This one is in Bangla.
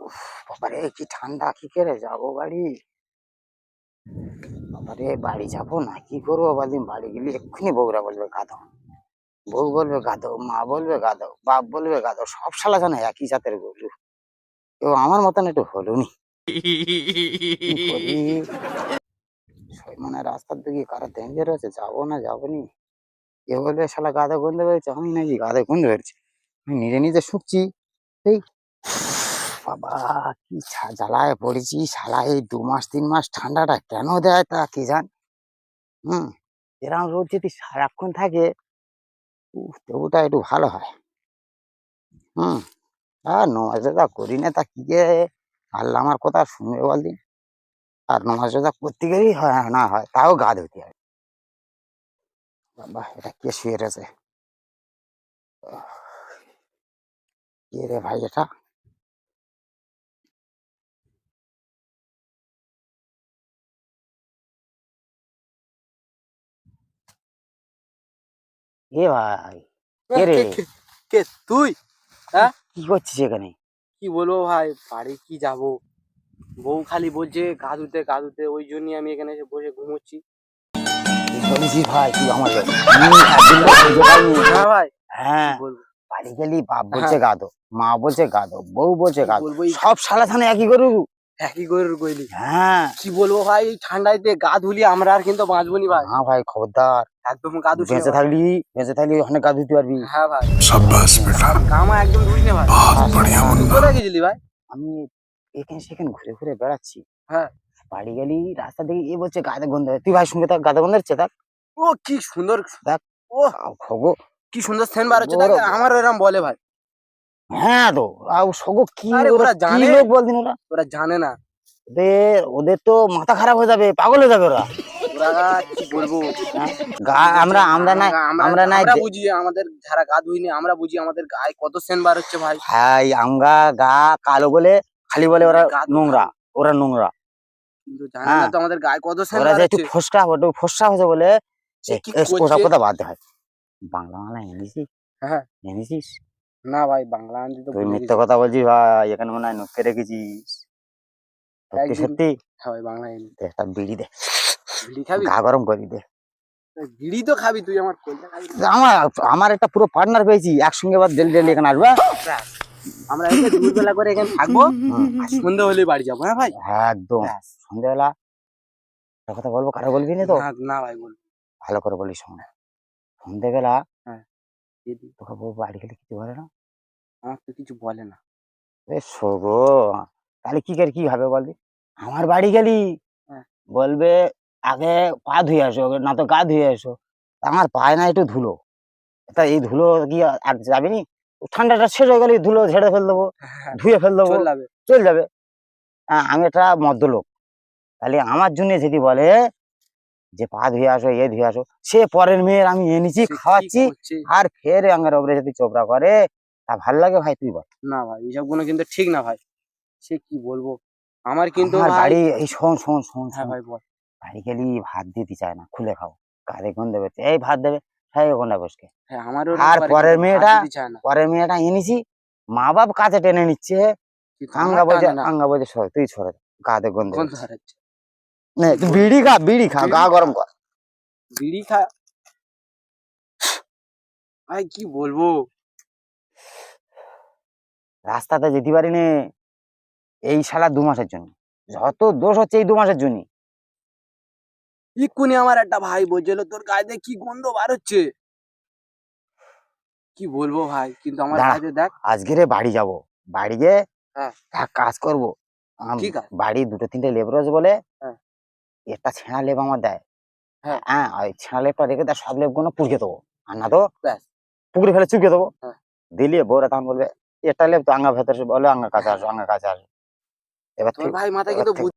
উফ, বাবারে কি ঠান্ডা, কি করে যাবো বাড়ি? বাবারে বাড়ি যাবো না কি করবো? বাদিন বাড়ি গেলে এক্ষুনি বউরা বলবে গাধো, বউ বলবে গাধো, মা বলবে গাধো, বাপ বলবে গাধো, সব শালা জানে একই জাতের গরু। তো আমার মতন একটু হলো নি, কি করি? মানে রাস্তার দিকে কারো ডেঞ্জার আছে, যাবো না যাবো নি। এ বলবে শালা গাধা গন্ধ বেরোচ্ছে, আমি নাকি গাধা গন্ধ বেরোচ্ছে? আমি নিজে নিজে শুকছি। এই বাবা, কি জ্বালায় পড়েছি শালা! এই 2 মাস 3 মাস ঠান্ডাটা কেন দেয় তা কি জান। হুম, এরকম রোদ যদি সারাক্ষণ থাকে, তবুটা একটু ভালো হয়। হুম, আর নমাজ রোজা করি না তা কি যে, আল্লাহ আমার কথা শুনবে বলদিন? আর নমাজ রোজা করতে গেলেই হয় না হয়, তাও গা ধুতে হয়। বাবা, এটা কে শুয়ে রয়েছে? কে রে ভাই এটা? এ ভাই, কে রে? কে কে কে তুই? হ্যাঁ, কি করছিস এখানে? কি বলবো ভাই, বাড়ি কি যাব? বউ খালি বলছে গা ধুতে গা ধুতে, ওই জন্যই আমি এখানে এসে বসে ঘুমোচ্ছি। কি বলছিস ভাই তুই আমার? একদিন খুঁজে পাইনি। হ্যাঁ ভাই, কি হ্যাঁ, বলবো? বাড়ি গেলি বাপ বলছে হ্যাঁ, গাধো, মা বলছে গাধো, বউ বলছে কি গাধো, বলবো এই সব শালা থানে একই গরু। একই গরুর কইলি? হ্যাঁ, কি বলবো ভাই, এই ঠান্ডাতে গা ধুলি আমরা আর কিন্তু বাঁচবো নি ভাই। না ভাই খবরদার, একদম গা ধুস না বেঁচে ভাই। থাকলি, বেঁচে থাকলি অনেক গা ধুতে পারবি। হ্যাঁ ভাই, शाबाश बेटा। কামা একদম ধুস না ভাই। बहुत बढ़िया শালা, তুই मुन्ना। কোথায় গেছিলি ভাই? আমি এখানে সেখানে ঘুরে ঘুরে বেড়াচ্ছি। হ্যাঁ, বাড়ি গেলি রাস্তা থেকে এ বলছে গাঁদা গন্ধ, তুই ভাই শুনবে, তার গাঁদা গন্ধ হচ্ছে দেখ। ও কি সুন্দর! দেখ, ও খগো, কি সুন্দর সেন্ট বার হচ্ছে, দেখ ওরা, আমারও এরকম বলে ভাই। হ্যাঁ তো, সগো কি আরে ওরা ওরা কি জানে, লোক বলদিন ওরা? ওরা জানে না। ওদের ওদের তো মাথা খারাপ হয়ে যাবে, পাগল হয়ে যাবে ওরা। ওরা কি বলবো, হ্যাঁ, আমরা আমরা নাই, আমরা নাই আমরা বুঝি, আমাদের যারা গা ধুইনি আমরা বুঝি আমাদের গায়ে কত সেন্ট বার হচ্ছে ভাই। ভাই, আমরা গা কালো বলে খালি বলে ওরা গা তো নোংরা, কালো, ওরা নোংরা। কিন্তু জানে না হ্যাঁ, তো আমাদের গায়ে কত সেন্ট ওরা বার যে একটু হচ্ছে। ফসকা, ওটা ফসকা হয়েছে বলে সে কি ওটা করছে? কথা বাদ হয়। বাংলা বাংলা এনেছিস, হ্যাঁ, এনেছিস? না ভাই, বাংলা আনতে তো তুই ভুলে মিথ্যে গেছি। কথা বলছিস ভাই, এখানে মনে হয় নুটকে রেখেছিস। সত্যি একদিন, সত্যি? হ্যাঁ ভাই, বাংলা এনে। দে একটা বিড়ি দে, বিড়ি খাবি? গা গরম করি দে। বিড়ি তো খাবি তুই, আমার কলটা খাবি না? আমার আমার একটা পুরো পার্টনার পেয়েছি, একসঙ্গে আবার ডেলি ডেলি এখানে আসবে। ব্যাস, আমরা এসে দুপুরবেলা করে এখানে থাকবো, আর সন্ধ্যে হলে বাড়ি যাবো। হ্যাঁ ভাই, হ্যাঁ একদম। ব্যাস। সন্ধ্যেবেলা একটা কথা বলবো, কারো বলবি না তো? না না ভাই, বল। ভালো করে বলিস শোন। সন্ধ্যেবেলা হ্যাঁ, দিদি তোকে বউ বাড়ি গেলে কিছু বলে না? আমার তো কিছু বলে না। বেশ শোবো, তাহলে কি করে কি হবে বলবি? আমার বাড়ি গেলি হ্যাঁ, বলবে আগে পা ধুয়ে আসো, না তো গা ধুয়ে আসো। আমার পায় না একটু ধুলো, তা এই ধুলো কি আর যাবে নি? ঠান্ডাটা শেষ হয়ে গেলে ধুলো ঝেড়ে ফেল দেবো, হ্যাঁ, ধুয়ে ফেল দেবো, চল যাবে। চলে যাবে। আমি একটা মদ্যলোক, তাহলে আমার জন্য যদি বলে যে পা ধুয়ে আসো, এ ধুয়ে আসো, সে পরের মেয়ের আমি এনেছি সে কি খাওয়াচ্ছি, করছে? আর ফের আমার ওপরে যদি চোপড়া করে, তা ভাল লাগে ভাই? তুই বল। না ভাই, এইসব গুলো কিন্তু ঠিক না ভাই। সে কি বলবো, আমার কিন্তু আমার ভাই। বাড়ি, এই শোন শোন শোন হ্যাঁ শোন, ভাই, বল। বাড়ি গেলি ভাত দিতে চায় না, খুলে খাও, কাঁধে গন্ধ পেয়েছে, এই ভাত দেবে, হ্যাঁ ওখানে বসকে। হ্যাঁ, আমারও ওরকম আর করে, পরের কিন্তু ভাত মেয়েটা, দিতে চায় না। এনেছি, মা বাপ কাছে টেনে নিচ্ছে, কিন্তু আমার টানে না, আঙ্গা বলছে সর, তুই সরে যা, কাঁধে গন্ধ গন্ধ পেয়েছে। হারাচ্ছে। নে কি তুই বল- বিড়ি খা, বিড়ি খা, বিড়ি গা খা, গরম কর। বিড়ি খা। ভাই কি বলবো, রাস্তাতে যেতে পারি নে, এই শালা 2 মাসের জন্য, যত দোষ হচ্ছে এই 2 মাসের জন্য। এক্ষুনি আমার একটা ভাই বলছিল তোর গায়ে কি গন্ধ বার হচ্ছে। কি বলবো ভাই, কিন্তু আমার দাঁড়া, গায়ে দেখ। আজকে রে বাড়ি যাব, বাড়ি গিয়ে হ্যাঁ, এক কাজ করবো। কি কাজ? বাড়ি 2-3টে লেব রয়েছে বলে, হ্যাঁ, একটা ছেঁড়া লেপ আমার দেয়। হ্যাঁ, হ্যাঁ, ওই ছেঁড়া লেপটা রেখে তার সব লেপগুলো পুড়িয়ে দেবো, আর না তো ব্যাস। পুকুরে ফেলে চুকিয়ে দেবো। হ্যাঁ, দিলে বউরা তখন বলবে এটা লেপ তো আঙ্গা ভেতরে, বলে আঙ্গা কাছে আসো, আঙ্গা কাছে আসো। এবার তোর থেকে, ভাই মাথায় এবার কিন্তু থেকে